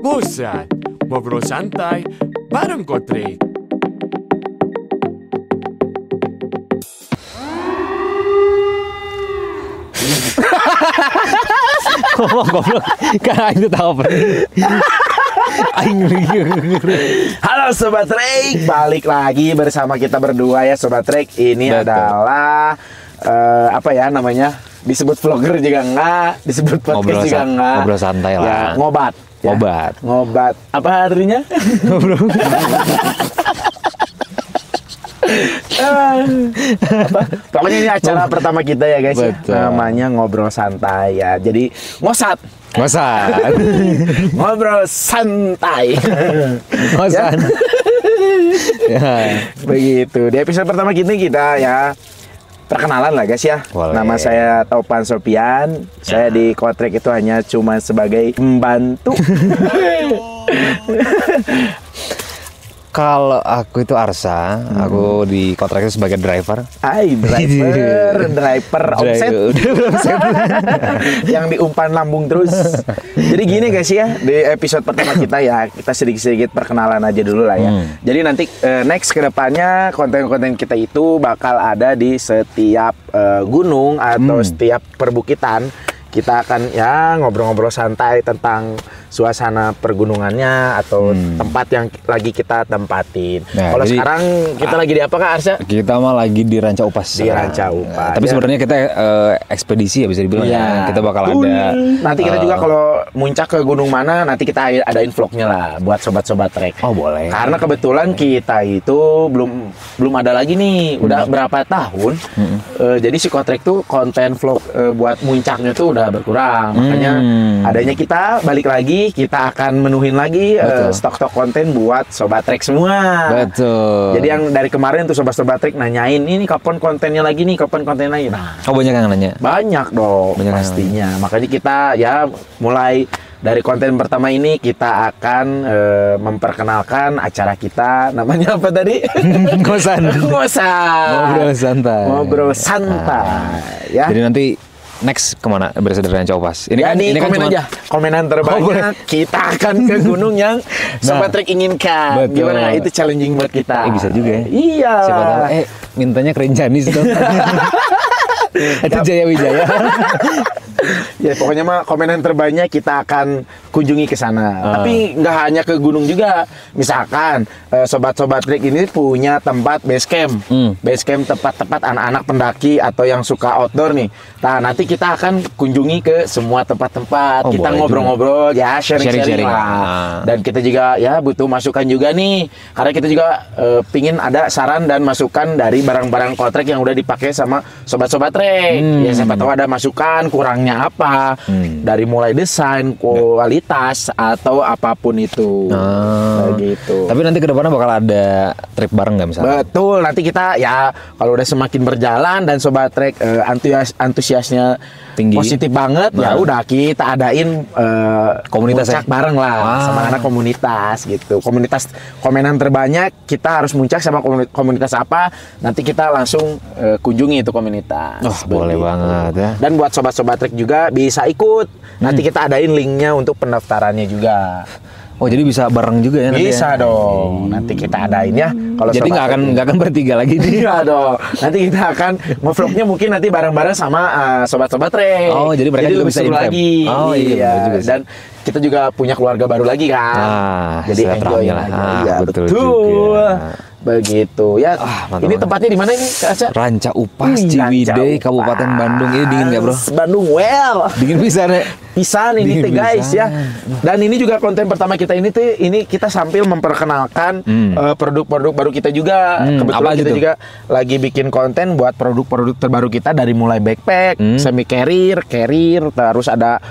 Buset, ngobrol santai bareng Kotrik. Goblok, kan itu tahu apa? Halo Sobat Trek, balik lagi bersama kita berdua ya Sobat Trek. Ini Betul. adalah apa ya namanya? Disebut vlogger juga enggak, disebut podcast juga enggak. Ngobrol santai lah. Ya, ngobat. Ya. Ngobat. Apa artinya? Ngobrol. Apa? Pokoknya ini acara pertama kita ya guys. Betul. Ya. Namanya ngobrol santai ya. Jadi ngosat. Ngobrol santai. Ngosan. Ya. Begitu. Di episode pertama kita ya perkenalan lah guys ya. Boleh. Nama saya Topan Sopian. Saya di Kotrek itu hanya cuma sebagai pembantu. Kalau aku itu Arsa, aku di kontrak itu sebagai driver. driver omset. Yang diumpan lambung terus. Jadi gini guys ya, di episode pertama kita ya, kita sedikit-sedikit perkenalan aja dulu lah ya. Jadi nanti next kedepannya konten-konten kita itu bakal ada di setiap gunung atau setiap perbukitan. Kita akan ya ngobrol-ngobrol santai tentang suasana pergunungannya atau tempat yang lagi kita tempatin. Nah, kalau jadi, sekarang kita lagi di apa Kak Arsya? Kita mah lagi di Ranca Upas. Di Ranca Upas. Tapi sebenarnya kita ekspedisi ya bisa dibilang ya. Kita bakal ada. Nanti kita juga kalau muncak ke gunung mana, nanti kita adain vlognya lah buat sobat-sobat trek. Oh boleh. Karena kebetulan kita itu belum ada lagi nih, udah berapa tahun. Jadi si Kotrek tuh konten vlog buat muncaknya tuh udah berkurang. Makanya adanya kita balik lagi, kita akan menuhin lagi stok-stok konten buat sobat trek semua. Betul. Jadi yang dari kemarin tuh sobat-sobat trek nanyain ini kapan kontennya lagi nih, kapan kontennya lagi. Nah, Oh banyak yang nanya. banyak dong Banyak yang pastinya. Makanya kita ya mulai dari konten pertama ini kita akan memperkenalkan acara kita. Namanya apa tadi? Ngosan. Ngobrol santai. Ngobrol santai. Ya. Jadi nanti next kemana berasal dari Ranca Upas? Ini Ya, kan ini komen cuma aja komenan terbanyak. Kita akan ke gunung yang sobat trek inginkan. Betul. Gimana? Itu challenging buat kita. bisa juga ya. Iya. Siapa tahu mintanya ke Rinjanis dong. Itu Jaya Wijaya. Ya pokoknya mah komenan terbanyak kita akan kunjungi ke sana. Tapi nggak hanya ke gunung juga. Misalkan sobat-sobat trek ini punya tempat base camp. Base camp tempat-tempat anak-anak pendaki atau yang suka outdoor nih. Nah nanti kita akan kunjungi ke semua tempat-tempat. Oh, Kita boleh ngobrol-ngobrol ya sharing-sharing Sharing-sharing lah. Dan kita juga ya butuh masukan juga nih. Karena kita juga pingin ada saran dan masukan dari barang-barang Kotrek yang udah dipakai sama sobat-sobat trek. Ya siapa tahu ada masukan kurangnya apa, dari mulai desain, kualitas atau apapun itu. Begitu. Tapi nanti ke depannya bakal ada trip bareng nggak misalnya? Betul, nanti kita ya kalau udah semakin berjalan dan sobat trek antusiasnya Tinggi. positif banget, ya udah kita adain Komunitas muncak ya? bareng lah sama anak komunitas gitu. Komunitas komenan terbanyak kita harus muncak sama komunitas apa, nanti kita langsung kunjungi itu komunitas. Oh, boleh banget ya. Dan buat sobat-sobat trek juga bisa ikut. Nanti kita adain linknya untuk pendaftarannya juga. Oh jadi bisa bareng juga ya nanti? Bisa ya? dong. Nanti kita adain ya. Kalau Jadi sobat nggak akan bertiga lagi nih. Iya dong. Nanti kita akan nge-vlognya mungkin nanti bareng-bareng sama sobat-sobat trek. Oh, jadi mereka juga lebih bisa seru invite. lagi. Oh, iya, bener juga sih. Dan kita juga punya keluarga baru lagi kan. Jadi silaturahmi enjoy lah. aja. Iya, Betul betul. juga. Begitu ya. Mantap, ini mantap. tempatnya di mana ini, Kak Aca? Ranca Upas, Ranca Ciwidey, Upas. Kabupaten Bandung. Ini dingin nggak bro? Bandung well. Dingin bisa nih. Pisan ini Dingin teh guys pisan. ya. Dan ini juga konten pertama kita ini tuh ini kita sambil memperkenalkan produk-produk baru kita juga. apa Kebetulan aja kita tuh? juga lagi bikin konten buat produk-produk terbaru kita dari mulai backpack, semi carrier, terus ada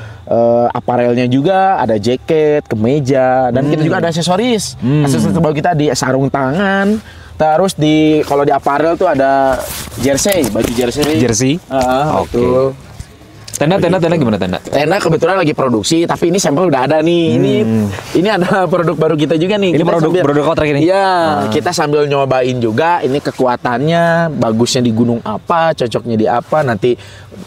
aparelnya juga, ada jaket, kemeja, dan kita juga ada aksesoris. Aksesoris terbaru kita di sarung tangan. Terus kalau di aparel tuh ada jersey, baju jersey. Jersey? Oke. Tenda gimana tenda? Tenda kebetulan lagi produksi, tapi ini sampel udah ada nih. Ini ada produk baru kita juga nih. Ini Kita produk kontrak ini? Iya, kita sambil nyobain juga. Ini kekuatannya, bagusnya di gunung apa, cocoknya di apa, nanti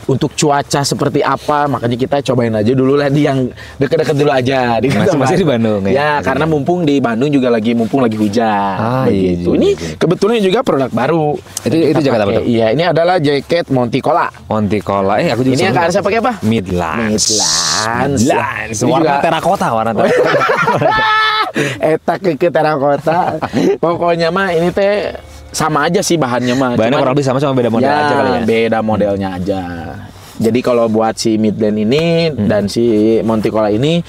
untuk cuaca seperti apa. Makanya kita cobain aja dulu lah di yang deket-deket dulu aja. Masih di Bandung ya? Karena mumpung di Bandung juga lagi hujan. Begitu. Ini kebetulan juga produk baru. Itu jaket apa tuh? Iya, ini adalah jaket Monticola. Aku juga ini yang kalian pakai apa? Midlands. Warna terakota. Eta ke terakota. Pokoknya mah ini teh sama aja sih bahannya mah. Bahannya kurang lebih sama beda model aja kali ya. Beda modelnya aja. Jadi kalau buat si Midland ini dan si Monticola ini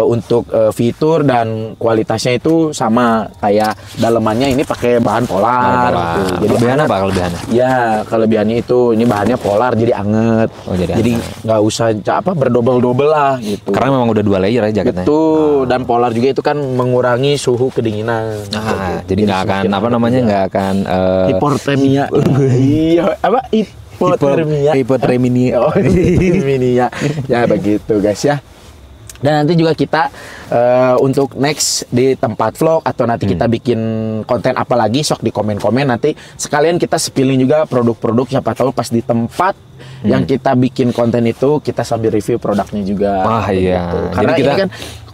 untuk fitur dan kualitasnya itu sama kayak dalemannya ini pakai bahan polar. Gitu. Jadi kelebihannya apa kelebihannya? Ya kelebihannya itu ini bahannya polar jadi anget. Jadi nggak usah berdobel-dobel lah gitu. Karena memang udah 2 layer ya jaketnya. Betul. Dan polar juga itu kan mengurangi suhu kedinginan. Jadi nggak akan nggak akan hipotermia. Iya hipotermia. Hipotermia. Ya begitu guys ya. Dan nanti juga kita untuk next di tempat vlog atau nanti kita bikin konten apa lagi sok di komen-komen nanti sekalian kita spilling juga produk-produk siapa tahu pas di tempat yang kita bikin konten itu kita sambil review produknya juga. Iya. Karena jadi ini kan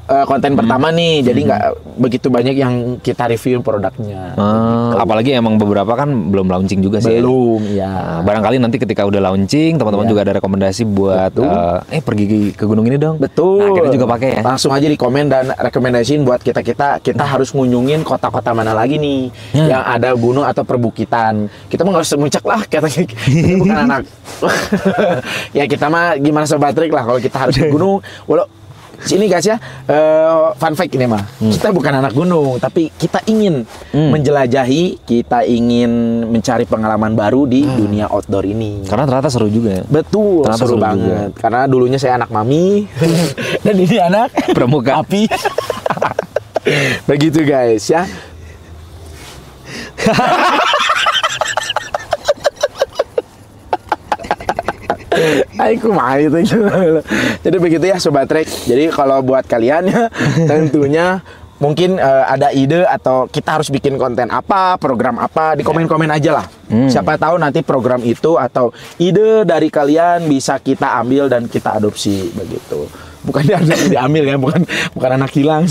konten pertama nih, jadi nggak begitu banyak yang kita review produknya. Apalagi emang beberapa kan belum launching juga sih. Belum, ya. Barangkali nanti ketika udah launching, teman-teman juga ada rekomendasi buat pergi ke gunung ini dong. Betul. Nah, kita juga pakai ya. Langsung aja di komen dan rekomendasiin buat kita harus ngunjungin kota-kota mana lagi nih yang ada gunung atau perbukitan. Kita mah nggak usah muncak lah, kita bukan anak. Ya kita mah gimana Sobat Trik lah kalau kita harus ke gunung. Sini guys ya, fun fact ini mah, kita bukan anak gunung, tapi kita ingin menjelajahi, kita ingin mencari pengalaman baru di dunia outdoor ini. Karena ternyata seru juga ya. Betul, ternyata seru banget. Juga. Karena dulunya saya anak mami, dan ini anak pramuka api. Begitu guys ya. Aku mah itu. Jadi begitu ya Sobat Trek. Jadi kalau buat kalian ya tentunya mungkin ada ide atau kita harus bikin konten apa, program apa, di komen-komen aja lah. Siapa tahu nanti program itu atau ide dari kalian bisa kita ambil dan kita adopsi begitu. Bukan diambil ya, bukan anak hilang.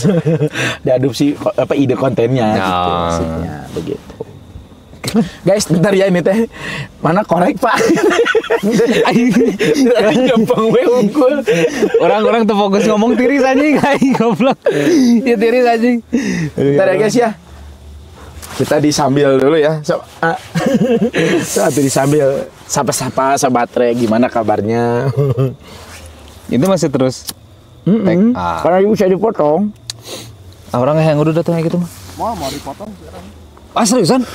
Diadopsi ide kontennya gitu maksudnya begitu. Guys, bentar ya ini teh. Mana korek, Pak? Gampang we unggul. Orang-orang tuh fokus ngomong tiris anjing, goblok. Ya tiris anjing. Bentar ya guys ya. Kita disambil dulu ya. Satu disambil. Sapa-sapa Sobat Trek, gimana kabarnya? Itu masih terus. Karena bisa dipotong. Orang yang udah datang kayak gitu mah. Mau dipotong sekarang. Seriusan?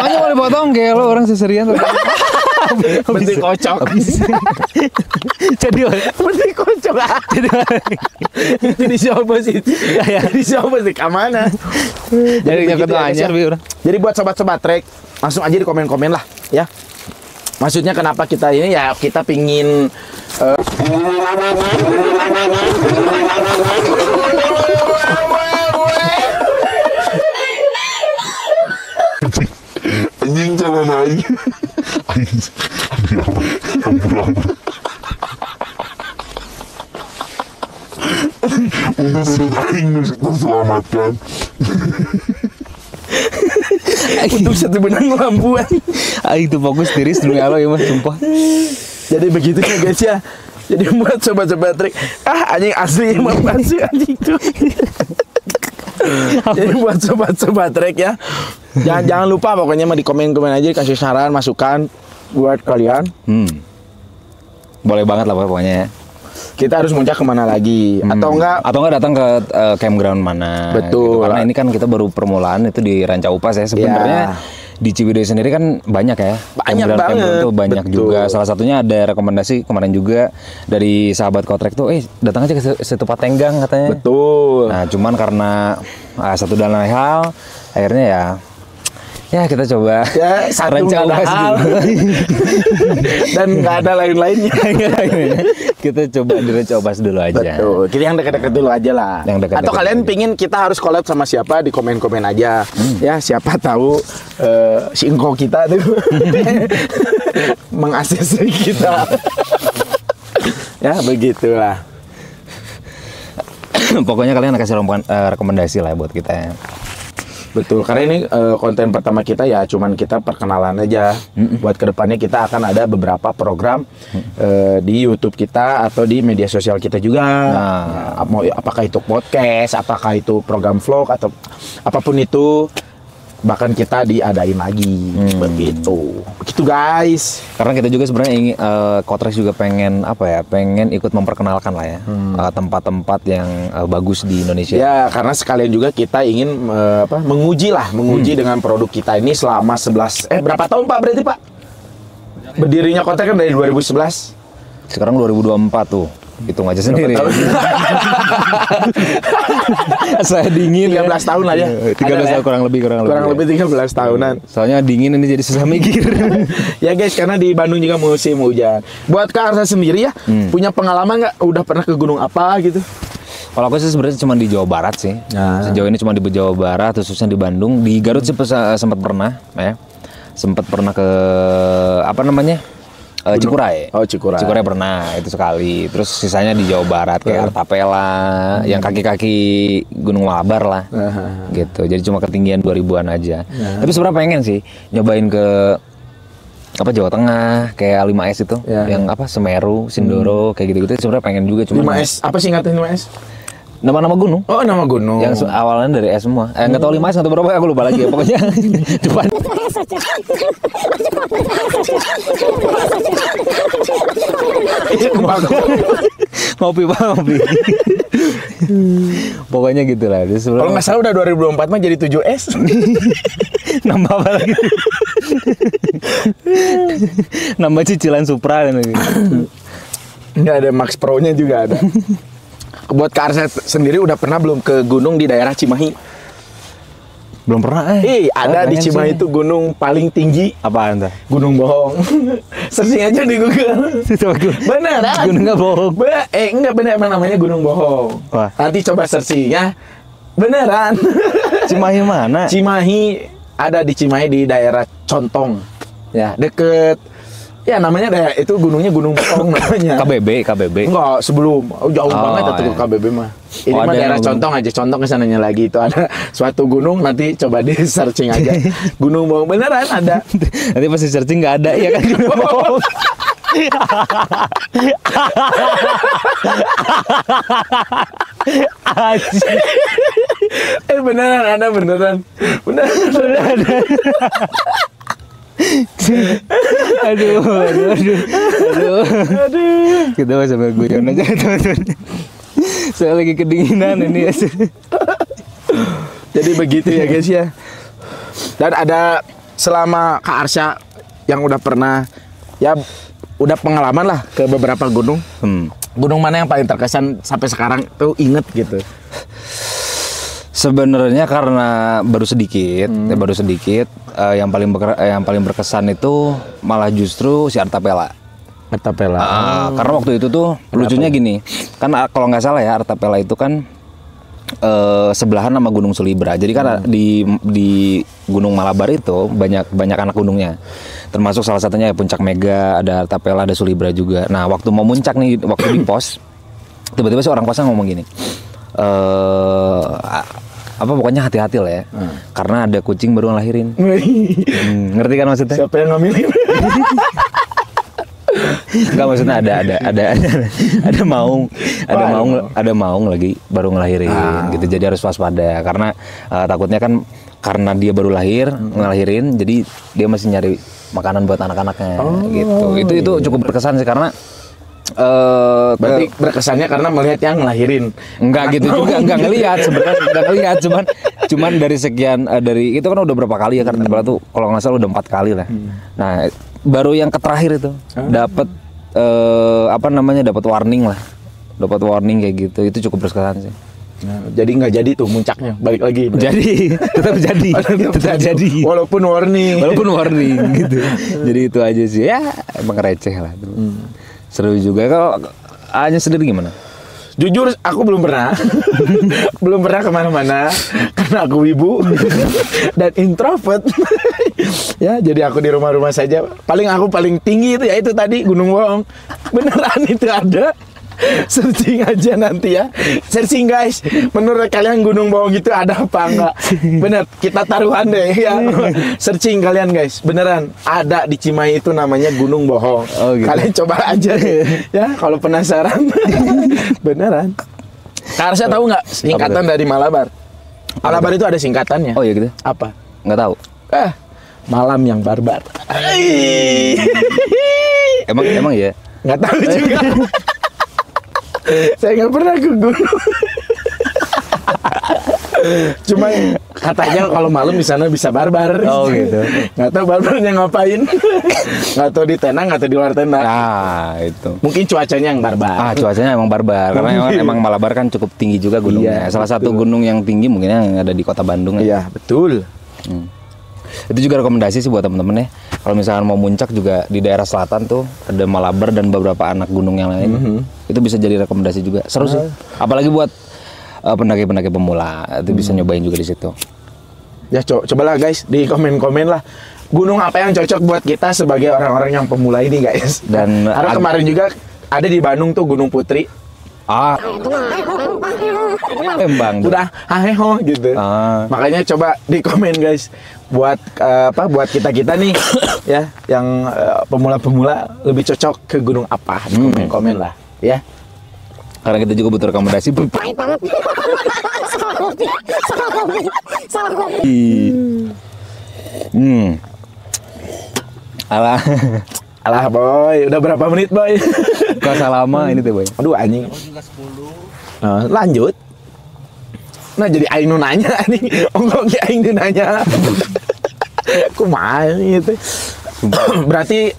Makanya mau dipotong kayak lo orang seserian. Mesti kocok. Jadi mesti kocok. Jadi siapa sih? Jadi siapa sih? Kemana? Jadi buat sobat-sobat Trek, langsung aja di komen-komen lah ya. Maksudnya kenapa kita ini ya kita pingin anjing jangan naik untuk aing terselamatkan untuk satu benang lampuan. Itu fokus tiris dulu ya lo ya mas, sumpah. Jadi begitu ya guys ya. Jadi buat sobat-sobat Trek, anjing asli emang asli anjing itu. Jadi buat sobat-sobat Trek ya, jangan lupa pokoknya mah di komen-komen aja kasih saran, masukan buat kalian. Boleh banget lah pokoknya. Kita harus muncak kemana lagi atau enggak datang ke campground mana? Betul. Gitu. Karena ini kan kita baru permulaan itu di Ranca Upas ya sebenarnya. Di Ciwidey sendiri kan banyak ya. Banyak banget. Tuh banyak juga. Salah satunya ada rekomendasi kemarin juga dari sahabat Kotrek tuh, datang aja ke Setupat Tenggang katanya. Betul. Nah, cuman karena satu dan lain hal, akhirnya ya Ya kita coba Ya, satu nggak ada Rencana hal. Dan nggak ada lain-lainnya. Kita coba direcobas dulu aja. Betul. Kita yang dekat-dekat dulu aja lah. Yang dekat-dekat Atau kalian aja. pingin kita harus collab sama siapa di komen-komen aja. Ya, siapa tahu si engkau kita tuh meng-ACC kita. Ya, begitulah. Pokoknya kalian kasih rekomendasi lah buat kita ya. Betul, karena ini konten pertama kita ya cuman kita perkenalan aja. Buat kedepannya kita akan ada beberapa program di YouTube kita atau di media sosial kita juga. Ya, mau apakah itu podcast, apakah itu program vlog atau apapun itu, bahkan kita diadain lagi. Begitu guys. Karena kita juga sebenarnya ingin Kotrex juga pengen apa ya? Pengen ikut memperkenalkan lah ya tempat-tempat yang bagus di Indonesia. Ya, karena sekalian juga kita ingin menguji dengan produk kita ini selama 11 berapa tahun Pak berarti Pak? Berdirinya Kotrex kan dari 2011. Sekarang 2024 tuh. Hitung aja sendiri. Saya dingin 13 tahun lah ya. 13 Ada tahun ya? kurang lebih. Kurang lebih 13 tahunan. Soalnya dingin ini jadi susah mikir. Ya guys, karena di Bandung juga musim hujan. Buat Kak Arsa sendiri ya, punya pengalaman nggak? Udah pernah ke gunung apa gitu? Kalau aku sih sebenarnya cuma di Jawa Barat sih. Sejauh ini cuma di Jawa Barat, khususnya di Bandung. Di Garut sih sempat pernah, ya. Sempat pernah ke apa namanya? Cikuray. Oh, Cikuray. Cikuray pernah itu sekali. Terus sisanya di Jawa Barat kayak Artapela, yang kaki-kaki Gunung Malabar lah. Gitu. Jadi cuma ketinggian 2000-an aja. Tapi sebenarnya pengen sih nyobain ke apa Jawa Tengah kayak 5S itu, yang apa Semeru, Sindoro kayak gitu-gitu sebenarnya pengen juga cuma 5S, apa sih ngatain 5S? nama-nama gunung. Oh, nama gunung. Yang awalnya dari S semua. Nggak tahu 5S atau berapa, aku lupa lagi ya. Pokoknya depan. Ngopi Pak, ngopi. Pokoknya gitu lah. Kalau nggak salah udah 2024 mah jadi 7S. Nambah apa lagi? Nambah cicilan Supra dan lagi. Nggak ada Max Pro-nya juga ada. Buat Kak Arsa sendiri udah pernah belum ke gunung di daerah Cimahi? Belum pernah ada di Cimahi itu gunung paling tinggi. Apaan tuh? Gunung Bohong. Searching aja di Google. Beneran? Gunung nggak bohong. Enggak bener, emang namanya Gunung Bohong. Wah. Nanti coba searching ya. Beneran. Cimahi mana? Cimahi ada di Cimahi di daerah Contong. Ya, deket. Ya namanya daerah itu gunungnya Gunung Bohong namanya. KBB. Enggak, sebelum. Jauh banget itu KBB mah. Ini mah daerah Contong aja, Contong kesananya lagi itu ada suatu gunung, nanti coba di searching aja. Gunung Bohong beneran ada. Nanti pasti searching nggak ada ya kan Gunung Bohong. Beneran ada beneran. Aduh. Kita mau sambil guyon aja teman-teman. Saya lagi kedinginan ini. Jadi begitu ya guys ya. Dan ada selama Kak Arsya yang udah pernah ya udah pengalaman lah ke beberapa gunung. Gunung mana yang paling terkesan sampai sekarang tuh inget gitu? Sebenarnya karena baru sedikit, yang paling berkesan itu malah justru si Artapela. Karena waktu itu tuh lucunya gini, kan kalau nggak salah ya Artapela itu kan sebelahan sama Gunung Sulibra. Jadi kan di Gunung Malabar itu banyak anak gunungnya. Termasuk salah satunya ya Puncak Mega, ada Artapela, ada Sulibra juga. Nah, waktu mau muncak nih, waktu di pos, tiba-tiba si orang posnya ngomong gini. Apa pokoknya hati-hati lah ya. Karena ada kucing baru ngelahirin. Ngerti kan maksudnya? Siapa yang ngambilin? Enggak, maksudnya ada maung lagi baru ngelahirin gitu. Jadi harus waspada karena takutnya kan karena dia baru ngelahirin, jadi dia masih nyari makanan buat anak-anaknya gitu. Itu cukup berkesan sih karena berarti berkesannya karena melihat yang ngelahirin. Enggak gitu juga, enggak ngelihat sebenarnya, enggak ngelihat, cuman dari sekian dari itu kan udah berapa kali ya karena tuh kalau nggak salah udah 4 kali lah. Nah, baru yang terakhir itu dapat dapat warning kayak gitu. Itu cukup berkesan sih. Jadi nggak jadi tuh muncaknya, balik lagi. Jadi tetap jadi. Walaupun warning gitu. Jadi itu aja sih ya, emang receh lah. Seru juga. Kalau hanya sendiri gimana? Jujur aku belum pernah kemana-mana karena aku wibu dan introvert. Ya, jadi aku di rumah-rumah saja. Paling tinggi itu ya itu tadi Gunung Bohong. Beneran itu ada. Searching aja nanti ya. Searching guys. Menurut kalian Gunung Bohong itu ada apa enggak? Bener, kita taruhan deh ya. Searching kalian guys. Beneran ada di Cimahi itu namanya Gunung Bohong. Oh, gitu. Kalian coba aja ya kalau penasaran. Beneran. Karsnya tahu nggak singkatan dari Malabar? Malabar itu ada singkatannya. Oh iya gitu. Apa? Nggak tahu. Malam yang barbar. Emang ya? Nggak tahu juga. Saya nggak pernah ke gunung. Cuma katanya kalau malam di sana bisa barbar. Oh gitu. Nggak tahu barbarnya ngapain. Nggak tahu di tenda, nggak tahu di luar tenda. Nah itu. Mungkin cuacanya yang barbar. Cuacanya emang barbar. Karena emang Malabar kan cukup tinggi juga gunungnya. Iya, Salah satu gunung yang tinggi mungkin yang ada di kota Bandung. Iya betul. Itu juga rekomendasi sih buat temen-temen ya. Kalau misalkan mau muncak juga di daerah selatan tuh ada Malabar dan beberapa anak gunung yang lain. Itu bisa jadi rekomendasi juga. Seru sih. Apalagi buat pendaki-pendaki pemula itu bisa nyobain juga di situ. Ya cobalah guys di komen-komen lah. Gunung apa yang cocok buat kita sebagai orang-orang yang pemula ini guys. Dan karena kemarin juga ada di Bandung tuh Gunung Putri. Lembang Udah haheho gitu. Makanya coba di komen guys buat buat kita nih ya yang pemula-pemula lebih cocok ke gunung apa di komen lah ya. Karena kita juga butuh rekomendasi. Pahit banget. Salah kopi. Alah boy, udah berapa menit boy? Kasa lama ini tuh boy. Aduh anjing. Lanjut. Nah jadi aing nu nanya anjing. Onggok ge aing nu nanya. Kumaha gitu. Berarti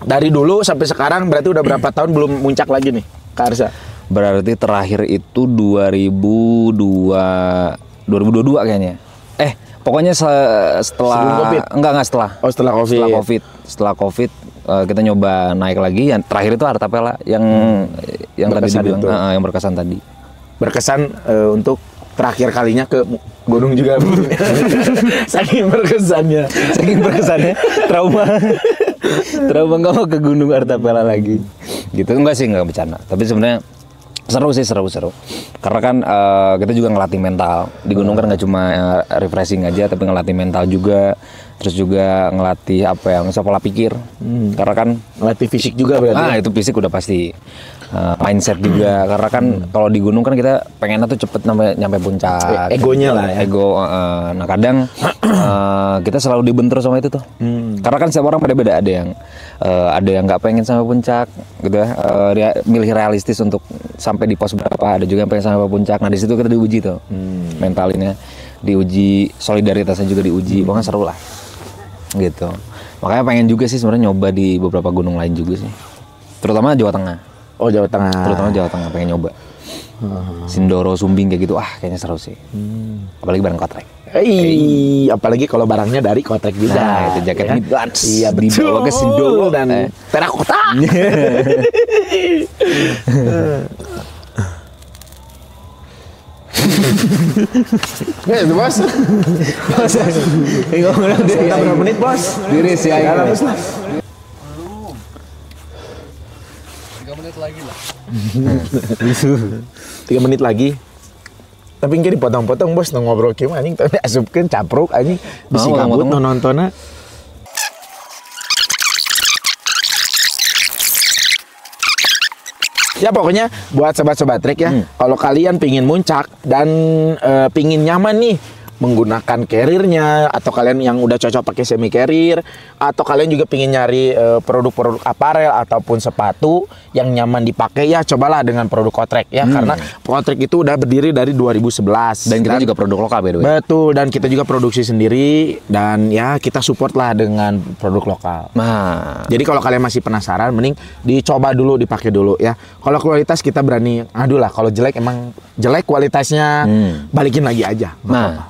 dari dulu sampai sekarang berarti udah berapa tahun belum muncak lagi nih, Kak Arsa? Berarti terakhir itu 2022 kayaknya. Pokoknya setelah COVID? Enggak setelah. Oh, setelah COVID. Setelah COVID kita nyoba naik lagi. Yang terakhir itu Artapela yang tadi dibilang yang berkesan tadi. Berkesan untuk terakhir kalinya ke gunung juga. Saking berkesannya trauma nggak mau ke gunung Artapela lagi. Gitu enggak sih, enggak bercanda. Tapi sebenarnya seru. Karena kan kita juga ngelatih mental. Di gunung kan nggak cuma refreshing aja, tapi ngelatih mental juga. Terus juga ngelatih misalnya pola pikir. Karena kan ngelatih fisik juga berarti. Itu fisik udah pasti. Mindset juga. Karena kan kalau di gunung kan kita pengennya tuh cepet nyampe puncak. Egonya lah ya. Ego. Nah kadang kita selalu dibentur sama itu tuh. Karena kan setiap orang pada beda. Ada yang nggak pengen sampai puncak, gitu ya. Milih realistis untuk sampai di pos berapa. Ada juga yang pengen sampai puncak. Nah di situ kita diuji tuh, mentalinnya diuji, solidaritasnya juga diuji. Pokoknya seru lah, gitu. Makanya pengen juga sih sebenarnya nyoba di beberapa gunung lain juga sih. Terutama Jawa Tengah. Oh Jawa Tengah. Terutama Jawa Tengah pengen nyoba. Sindoro, Sumbing kayak gitu. Kayaknya seru sih. Apalagi bareng kotrek. Apalagi kalau barangnya dari kotrek juga. Nah, itu jaket ya. Midlands. Iya betul. Dibawa ke Sindoro dan terakota. Itu bos. Kita berapa menit bos? Diri sih aja. 3 menit lagi. Tapi ini dipotong-potong bos, ngobrol kieu anjing tadi asupkeun capruk anjing bisi kabut nontonna. Ya pokoknya buat sobat-sobat trek ya, kalau kalian pingin muncak dan pingin nyaman nih menggunakan carrier-nya, atau kalian yang udah cocok pakai semi carrier, atau kalian juga pingin nyari produk-produk aparel ataupun sepatu yang nyaman dipakai, ya cobalah dengan produk Kotrek ya, karena Kotrek itu udah berdiri dari 2011 Dan kita juga produk lokal by the way. betul, dan kita juga produksi sendiri, dan ya kita support lah dengan produk lokal. Nah, Jadi kalau kalian masih penasaran, mending dicoba dulu, dipakai dulu ya. Kalau kualitas kita berani, aduh lah, kalau jelek emang jelek kualitasnya, balikin lagi aja. Nggak Nah. apa-apa.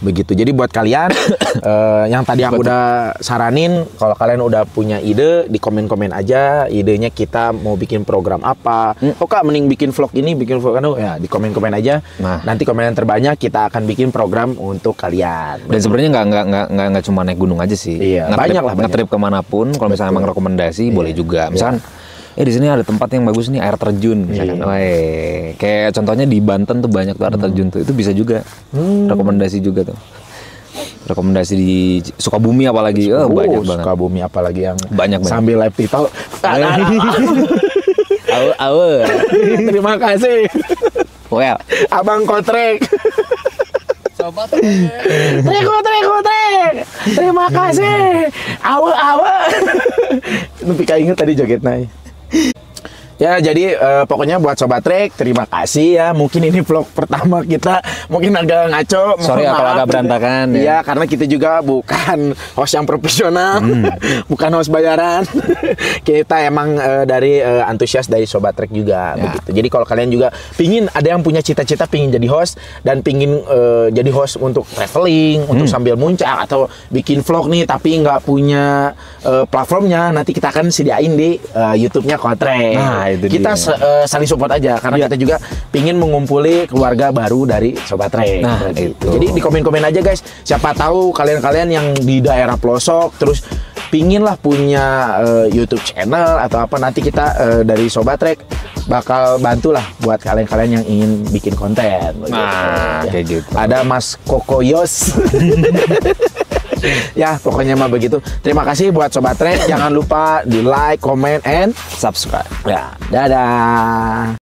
Begitu. Jadi buat kalian yang tadi aku udah saranin, kalau kalian udah punya ide, di komen-komen aja idenya, kita mau bikin program apa. Oh Kak, mending bikin vlog ini, bikin vlog anu, ya di komen-komen aja. Nah. Nanti komen yang terbanyak kita akan bikin program untuk kalian. dan sebenarnya nggak cuma naik gunung aja sih. Iya, Nge-trip- banyak lah, banyak. Nge-trip kemanapun, kalau misalnya emang rekomendasi boleh juga. Misalkan, di sini ada tempat yang bagus nih, air terjun misalkan. Weh, kayak contohnya di Banten tuh banyak tuh air terjun tuh, itu bisa juga rekomendasi juga tuh. Rekomendasi di Sukabumi apalagi, banyak banget. Sukabumi apalagi yang Banyak banget. sambil live TikTok. Awe. Terima kasih Well, Abang Kotrek. Kotrek. Terima kasih. Awe. Tapi kayak inget tadi jogetnya. Ya, jadi pokoknya buat Sobat Trek, terima kasih ya. Mungkin ini vlog pertama kita, mungkin agak ngaco. Sorry mohon kalau maaf. agak berantakan ya. Iya, karena kita juga bukan host yang profesional, bukan host bayaran. Kita emang dari antusias dari Sobat Trek juga, begitu. Jadi kalau kalian juga pingin, ada yang punya cita-cita pingin jadi host dan pingin jadi host untuk traveling, untuk sambil muncak atau bikin vlog nih, tapi nggak punya platformnya, nanti kita akan sediain di YouTube-nya Kotrek. Nah, itu Kita dia. saling support aja karena kita juga pingin mengumpuli keluarga baru dari Sobat Trek. Nah, Gitu. itu. Jadi di komen-komen aja guys. Siapa tahu kalian-kalian yang di daerah pelosok terus pingin lah punya YouTube channel atau apa, nanti kita dari Sobat Trek bakal bantulah buat kalian-kalian yang ingin bikin konten. Nah, kayak gitu. Ada Mas Kokoyos. Ya, pokoknya mah begitu. Terima kasih buat Sobat Trek. Jangan lupa di like, comment, and subscribe. ya, dadah.